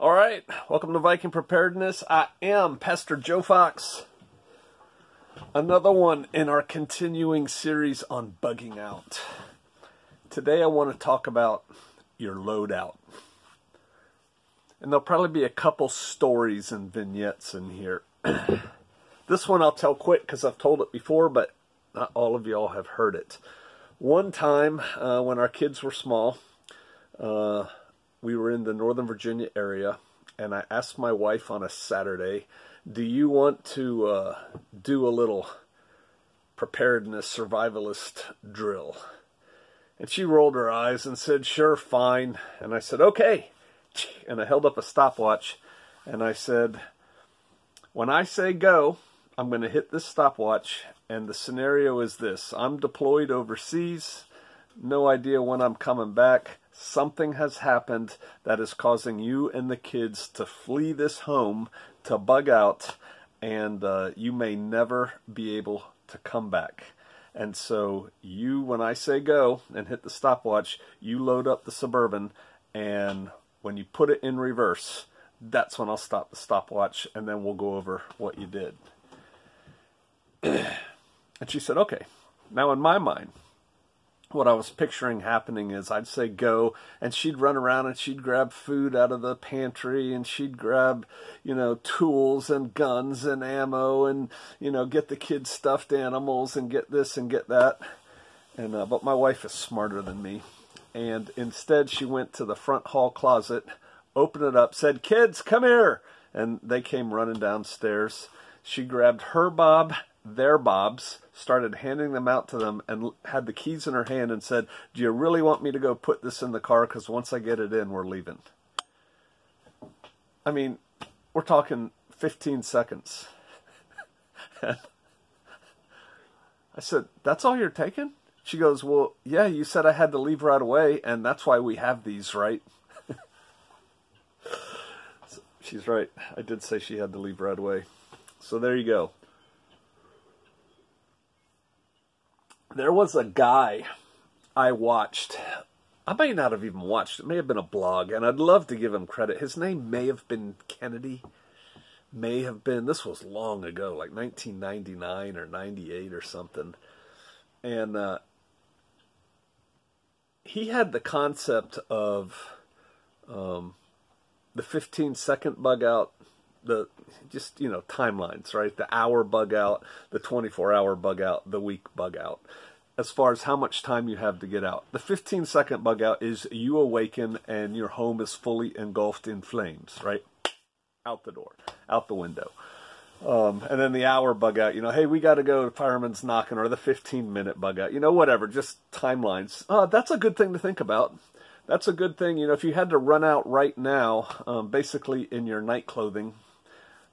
All right, welcome to Viking Preparedness. I am Pastor Joe Fox. Another one in our continuing series on bugging out. Today I want to talk about your loadout. And there'll probably be a couple stories and vignettes in here. This one I'll tell quick because I've told it before, but not all of y'all have heard it. One time when our kids were small, we were in the Northern Virginia area, and I asked my wife on a Saturday, do you want to do a little preparedness survivalist drill? And she rolled her eyes and said, sure, fine. And I said, okay. And I held up a stopwatch, and I said, when I say go, I'm going to hit this stopwatch, and the scenario is this. I'm deployed overseas, no idea when I'm coming back. Something has happened that is causing you and the kids to flee this home, to bug out, and you may never be able to come back. And so you, when I say go and hit the stopwatch, you load up the Suburban, and when you put it in reverse, that's when I'll stop the stopwatch, and then we'll go over what you did. And she said, okay. Now in my mind, what I was picturing happening is I'd say go, and she'd run around and she'd grab food out of the pantry, and she'd grab, tools and guns and ammo, and, get the kids stuffed animals and get this and get that. And but my wife is smarter than me. And instead she went to the front hall closet, opened it up, said, kids, come here. And they came running downstairs. She grabbed her bob, their bobs, started handing them out to them, and had the keys in her hand and said, do you really want me to go put this in the car? Because once I get it in, we're leaving. I mean, we're talking 15 seconds. And I said, that's all you're taking? She goes, well, yeah, you said I had to leave right away, and that's why we have these, right? So she's right. I did say she had to leave right away. So there you go. There was a guy I watched. I may not have even watched. It may have been a blog, and I'd love to give him credit. His name may have been Kennedy. May have been. This was long ago, like 1999 or 98 or something. And he had the concept of the 15-second bug out, timelines, right? The hour bug out, the 24-hour bug out, the week bug out, as far as how much time you have to get out. The 15-second bug out is you awaken and your home is fully engulfed in flames, right? Out the door, out the window. And then the hour bug out, hey, we got to go, the fireman's knocking, or the 15-minute bug out, whatever, just timelines. That's a good thing to think about. That's a good thing, if you had to run out right now, basically in your night clothing,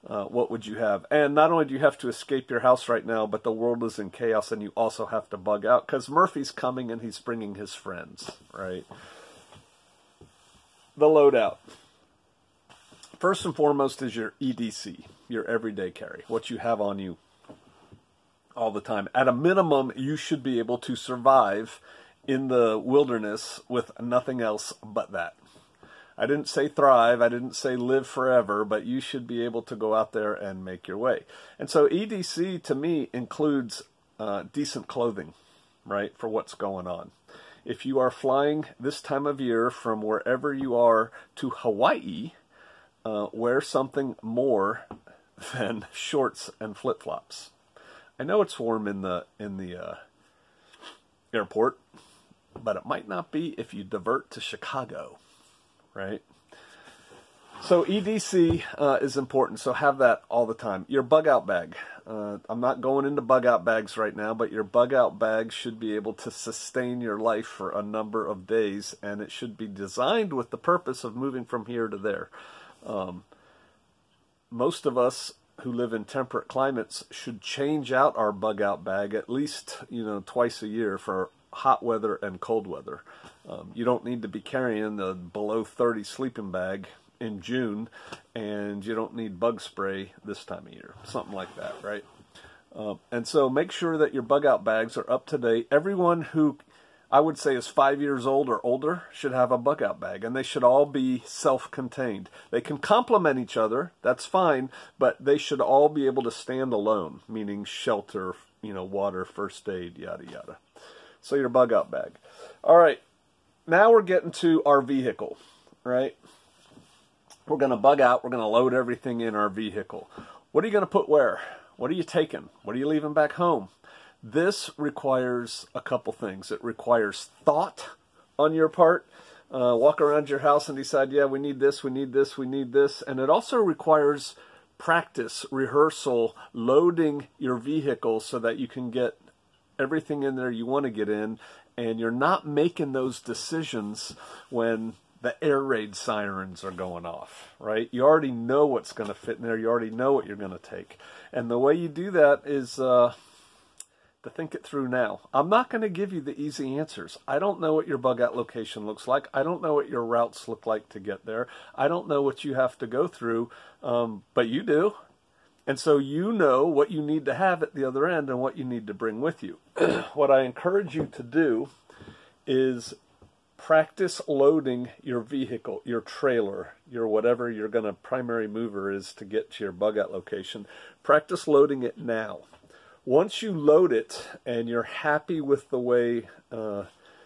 what would you have? And not only do you have to escape your house right now, but the world is in chaos, and you also have to bug out, because Murphy's coming and he's bringing his friends, right? The loadout. First and foremost is your EDC, your everyday carry, what you have on you all the time. At a minimum, you should be able to survive in the wilderness with nothing else but that. I didn't say thrive, I didn't say live forever, but you should be able to go out there and make your way. And so EDC to me includes decent clothing, right, for what's going on. If you are flying this time of year from wherever you are to Hawaii, wear something more than shorts and flip-flops. I know it's warm in the airport, but it might not be if you divert to Chicago, right? So EDC is important, so have that all the time. Your bug-out bag. I'm not going into bug-out bags right now, but your bug-out bag should be able to sustain your life for a number of days, and it should be designed with the purpose of moving from here to there. Most of us who live in temperate climates should change out our bug-out bag at least, twice a year for hot weather and cold weather. You don't need to be carrying the below 30 sleeping bag in June, and you don't need bug spray this time of year. Something like that, right? And so make sure that your bug-out bags are up to date. Everyone who I would say is 5 years old or older should have a bug out bag, and they should all be self-contained. They can complement each other, that's fine, but they should all be able to stand alone, meaning shelter, water, first aid, yada, yada. So your bug out bag. All right, now we're getting to our vehicle, right? We're going to bug out, we're going to load everything in our vehicle. What are you going to put where? What are you taking? What are you leaving back home? This requires a couple things. It requires thought on your part. Walk around your house and decide, yeah, we need this, we need this, we need this. And it also requires practice, rehearsal, loading your vehicle so that you can get everything in there you want to get in, and you're not making those decisions when the air raid sirens are going off, right? You already know what's going to fit in there. You already know what you're going to take. And the way you do that is to think it through now. I'm not going to give you the easy answers. I don't know what your bug out location looks like. I don't know what your routes look like to get there. I don't know what you have to go through, but you do. And so you know what you need to have at the other end and what you need to bring with you. What I encourage you to do is practice loading your vehicle, your trailer, your whatever your primary mover is to get to your bug out location. Practice loading it now. Once you load it and you're happy with the way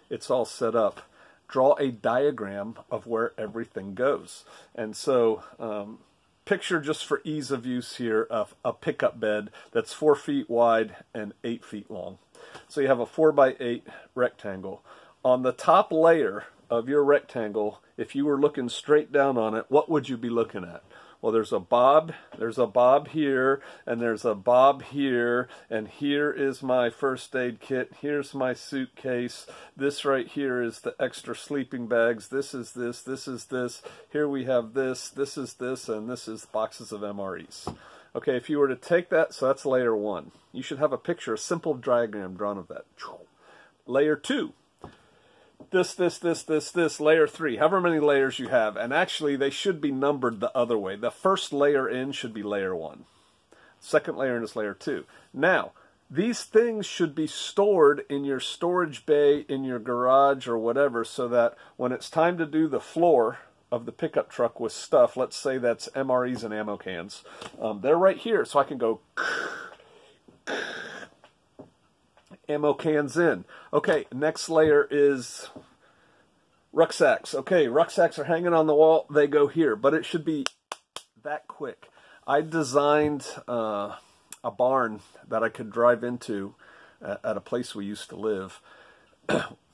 it's all set up, draw a diagram of where everything goes. And so picture, just for ease of use here, a pickup bed that's 4 feet wide and 8 feet long. So you have a 4x8 rectangle. On the top layer of your rectangle, if you were looking straight down on it, what would you be looking at? Well, there's a bob here, and there's a bob here, and here is my first aid kit, here's my suitcase, this right here is the extra sleeping bags, this is this, here we have this is this, and this is boxes of MREs. Okay, if you were to take that, so that's layer 1. You should have a picture, a simple diagram drawn of that. Layer 2. This, layer 3, however many layers you have. And actually, they should be numbered the other way. The first layer in should be layer 1. Second layer in is layer 2. Now, these things should be stored in your storage bay, in your garage, or whatever, so that when it's time to do the floor of the pickup truck with stuff, let's say that's MREs and ammo cans, they're right here, so I can go ammo cans in. Okay, next layer is rucksacks. Okay, rucksacks are hanging on the wall. They go here, but it should be that quick. I designed a barn that I could drive into at a place we used to live,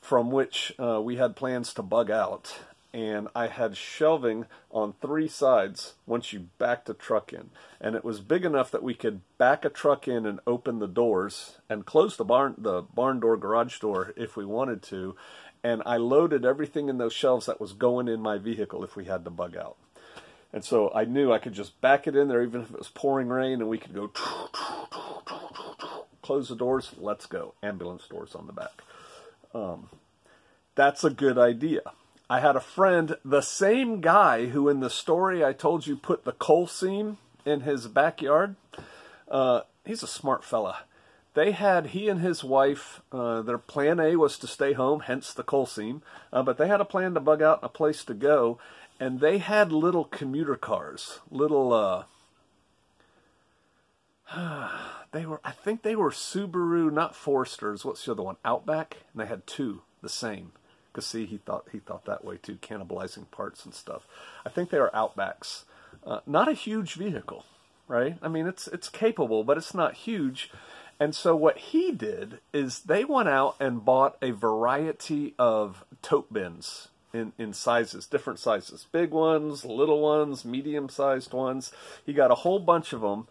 from which we had plans to bug out. And I had shelving on 3 sides once you backed a truck in. And it was big enough that we could back a truck in and open the doors and close the barn door, garage door if we wanted to. And I loaded everything in those shelves that was going in my vehicle if we had to bug out. And so I knew I could just back it in there even if it was pouring rain, and we could go close the doors, let's go. Ambulance doors on the back. That's a good idea. I had a friend, the same guy who in the story I told you put the coal seam in his backyard. He's a smart fella. He and his wife, their plan A was to stay home, hence the coal seam. But they had a plan to bug out and a place to go. And they had little commuter cars, I think they were Subaru, not Foresters. What's the other one? Outback? And they had 2, the same. Because see, he thought that way too, cannibalizing parts and stuff. I think they are Outbacks. Not a huge vehicle, right? I mean, it's capable, but it's not huge. And so what he did is they went out and bought a variety of tote bins in sizes, different sizes. Big ones, little ones, medium-sized ones. He got a whole bunch of them,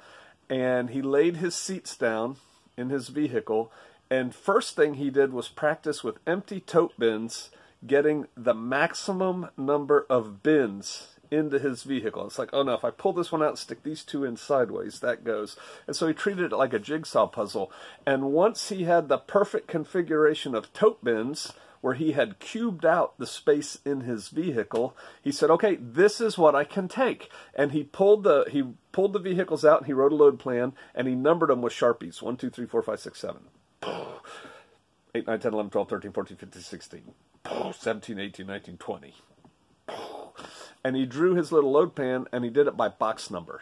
and he laid his seats down in his vehicle. And first thing he did was practice with empty tote bins, getting the maximum number of bins into his vehicle. It's like, oh no, if I pull this one out and stick these 2 in sideways, that goes. And so he treated it like a jigsaw puzzle. And once he had the perfect configuration of tote bins, where he had cubed out the space in his vehicle, he said, okay, this is what I can take. And he pulled the vehicles out, and he wrote a load plan, and he numbered them with Sharpies. 1, 2, 3, 4, 5, 6, 7. 8, 9, 10, 11, 12, 13, 14, 15, 16, 17, 18, 19, 20. And he drew his little load pan, and he did it by box number.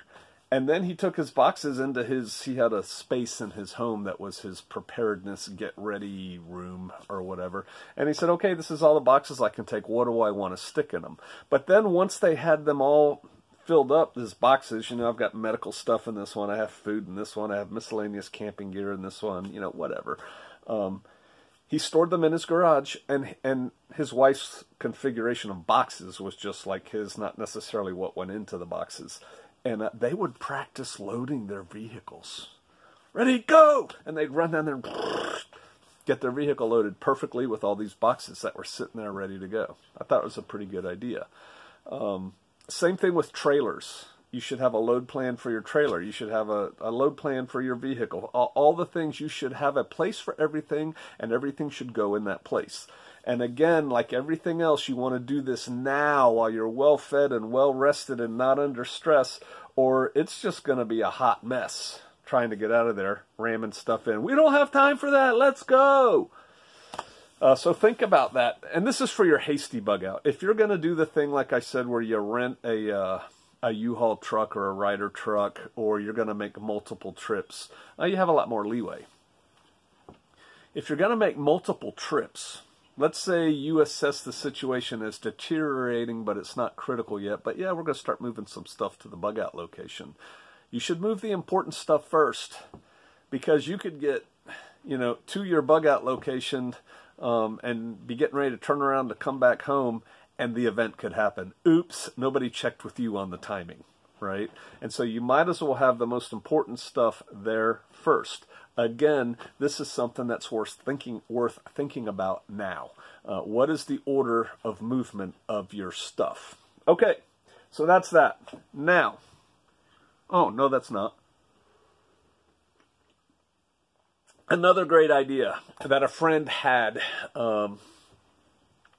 And then he took his boxes into he had a space in his home that was his preparedness, get ready room or whatever. And he said, okay, this is all the boxes I can take. What do I want to stick in them? But then once they had them all filled up, these boxes, I've got medical stuff in this one. I have food in this one. I have miscellaneous camping gear in this one, whatever. He stored them in his garage, and his wife's configuration of boxes was just like his, not necessarily what went into the boxes. And they would practice loading their vehicles. Ready, go! And they'd run down there and get their vehicle loaded perfectly with all these boxes that were sitting there ready to go. I thought it was a pretty good idea. Same thing with trailers. You should have a load plan for your trailer. You should have a load plan for your vehicle. All the things, you should have a place for everything, and everything should go in that place. And again, like everything else, you want to do this now while you're well fed and well rested and not under stress, or it's just going to be a hot mess trying to get out of there, ramming stuff in. We don't have time for that. Let's go. So think about that. And this is for your hasty bug out. If you're going to do the thing, like I said, where you rent a U-Haul truck or a Ryder truck, or you're going to make multiple trips, you have a lot more leeway. If you're going to make multiple trips, let's say you assess the situation as deteriorating, but it's not critical yet. But yeah, we're going to start moving some stuff to the bug out location. You should move the important stuff first, because you could get, to your bug out location and be getting ready to turn around to come back home, and the event could happen. Oops, nobody checked with you on the timing, right? And so you might as well have the most important stuff there first. Again, this is something that's worth thinking about now. What is the order of movement of your stuff? Okay, so that's that. Now, oh, no, that's not. Another great idea that a friend had.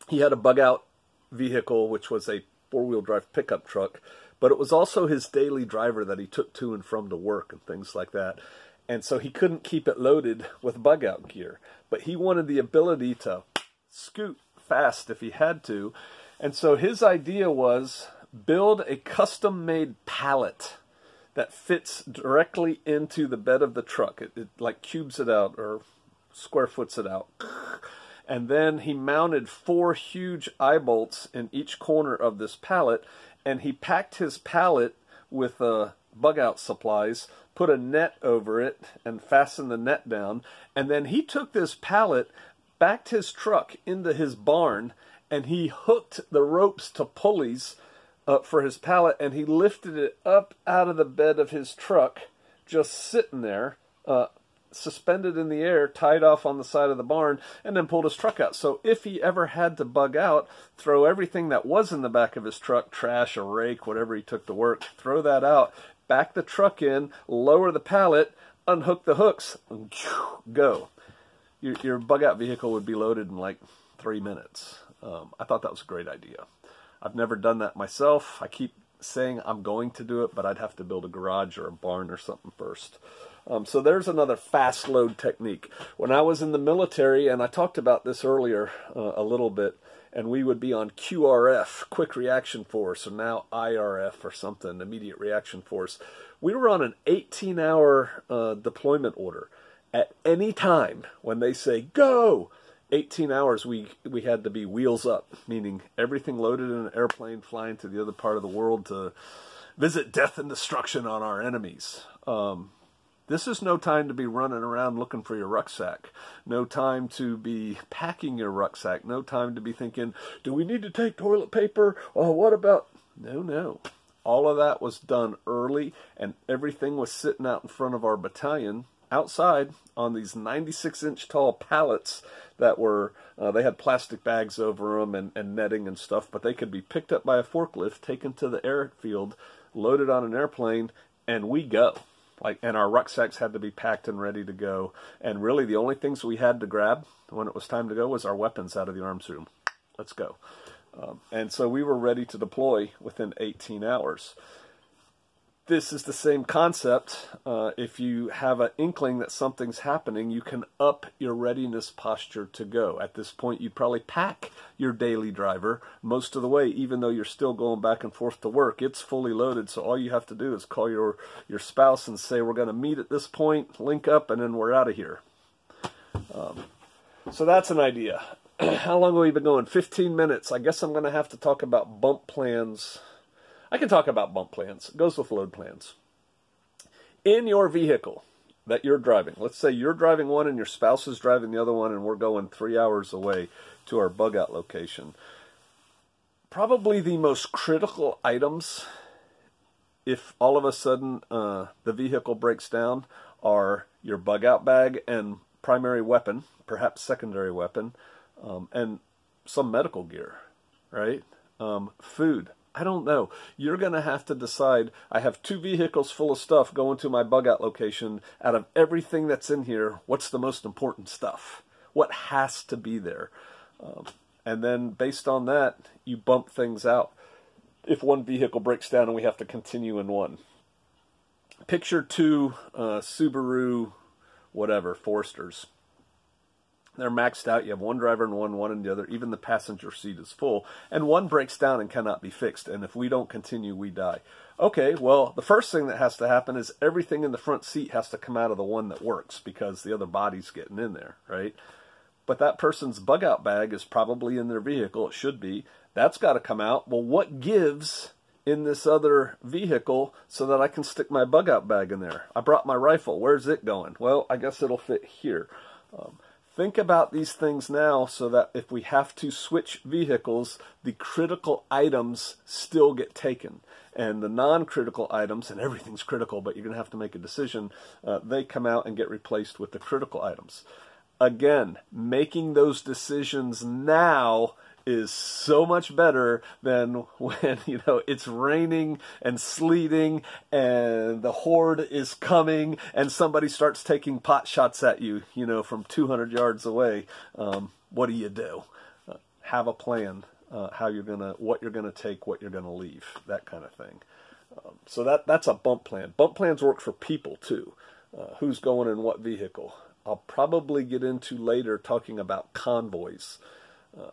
He had a bug out vehicle, which was a four-wheel drive pickup truck, but it was also his daily driver that he took to and from to work and things like that. And so he couldn't keep it loaded with bug out gear, but he wanted the ability to scoot fast if he had to. And so his idea was build a custom-made pallet that fits directly into the bed of the truck. It like cubes it out or square foots it out. And then he mounted 4 huge eye bolts in each corner of this pallet, and he packed his pallet with bug out supplies, put a net over it, and fastened the net down. And then he took this pallet, backed his truck into his barn, and he hooked the ropes to pulleys for his pallet, and he lifted it up out of the bed of his truck, just sitting there, suspended in the air, tied off on the side of the barn, and then pulled his truck out. So if he ever had to bug out, throw everything that was in the back of his truck, trash, a rake, whatever he took to work, throw that out, back the truck in, lower the pallet, unhook the hooks, and go. Your bug out vehicle would be loaded in like 3 minutes. I thought that was a great idea. I've never done that myself. I keep saying I'm going to do it, but I'd have to build a garage or a barn or something first. So there's another fast load technique. When I was in the military, and I talked about this earlier a little bit, and we would be on QRF, Quick Reaction Force, or now IRF or something, Immediate Reaction Force. We were on an 18-hour deployment order. At any time when they say, go, 18 hours we had to be wheels up, meaning everything loaded in an airplane flying to the other part of the world to visit death and destruction on our enemies. This is no time to be running around looking for your rucksack. No time to be packing your rucksack. No time to be thinking, do we need to take toilet paper? Oh, what about... No. All of that was done early, and everything was sitting out in front of our battalion outside on these 96-inch tall pallets that were, they had plastic bags over them and netting and stuff, but they could be picked up by a forklift, taken to the airfield, loaded on an airplane, and we go. And our rucksacks had to be packed and ready to go. And really the only things we had to grab when it was time to go was our weapons out of the arms room. Let's go. And so we were ready to deploy within 18 hours. This is the same concept. If you have an inkling that something's happening, you can up your readiness posture to go. At this point, you'd probably pack your daily driver most of the way, even though you're still going back and forth to work. It's fully loaded, so all you have to do is call your spouse and say, we're going to meet at this point, link up, and then we're out of here. So that's an idea. How long have we been going? 15 minutes. I guess I'm going to have to talk about bump plans. I can talk about bump plans. It goes with load plans. In your vehicle that you're driving, let's say you're driving one and your spouse is driving the other one, and we're going 3 hours away to our bug out location. Probably the most critical items, if all of a sudden the vehicle breaks down, are your bug out bag and primary weapon, perhaps secondary weapon, and some medical gear, right? Food. I don't know. You're going to have to decide, I have 2 vehicles full of stuff going to my bug out location. Out of everything that's in here, what's the most important stuff? What has to be there? And then based on that, you bump things out. If one vehicle breaks down and we have to continue in one. Picture 2 Subaru, whatever, Foresters. They're maxed out. You have one driver and one in the other. Even the passenger seat is full. And one breaks down and cannot be fixed. And if we don't continue, we die. Okay, well, the first thing that has to happen is everything in the front seat has to come out of the one that works because the other body's getting in there, right? But that person's bug out bag is probably in their vehicle. It should be. That's got to come out. Well, what gives in this other vehicle so that I can stick my bug out bag in there? I brought my rifle. Where's it going? Well, I guess it'll fit here. Think about these things now so that if we have to switch vehicles, the critical items still get taken. And the non-critical items, and everything's critical, but you're going to have to make a decision, they come out and get replaced with the critical items. Again, making those decisions now is so much better than when, it's raining and sleeting and the horde is coming and somebody starts taking pot shots at you, from 200 yards away. What do? Have a plan, what you're gonna take, what you're gonna leave, that kind of thing. So that's a bump plan. Bump plans work for people too. Who's going in what vehicle? I'll probably get into later talking about convoys.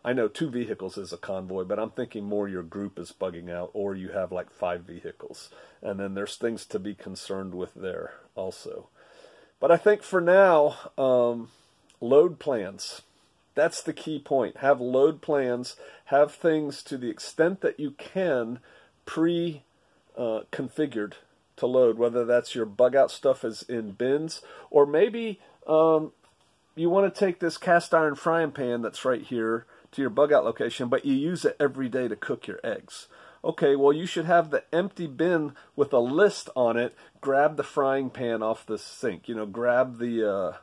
I know 2 vehicles is a convoy, but I'm thinking more your group is bugging out, or you have like 5 vehicles. And then there's things to be concerned with there also. But I think for now, load plans. That's the key point. Have load plans. Have things to the extent that you can pre-configured to load, whether that's your bug out stuff is in bins, or maybe you want to take this cast iron frying pan that's right here to your bug out location, but you use it every day to cook your eggs. Okay, well, you should have the empty bin with a list on it. Grab the frying pan off the sink. Grab the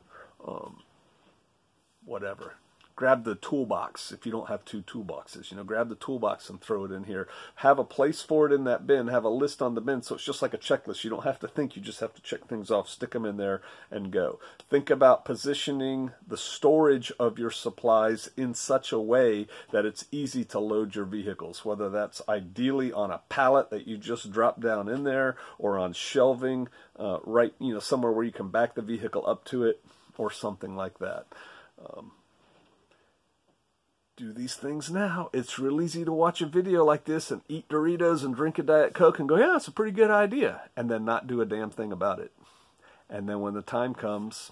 whatever. Grab the toolbox if you don't have 2 toolboxes. Grab the toolbox and throw it in here. Have a place for it in that bin. Have a list on the bin so it's just like a checklist. You don't have to think. You just have to check things off, stick them in there, and go. Think about positioning the storage of your supplies in such a way that it's easy to load your vehicles, whether that's ideally on a pallet that you just drop down in there or on shelving, somewhere where you can back the vehicle up to it or something like that. Do these things now. It's real easy to watch a video like this and eat Doritos and drink a Diet Coke and go, yeah, it's a pretty good idea, and then not do a damn thing about it. And then when the time comes,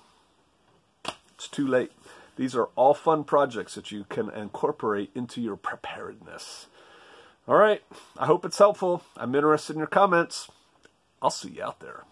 it's too late. These are all fun projects that you can incorporate into your preparedness. All right, I hope it's helpful. I'm interested in your comments. I'll see you out there.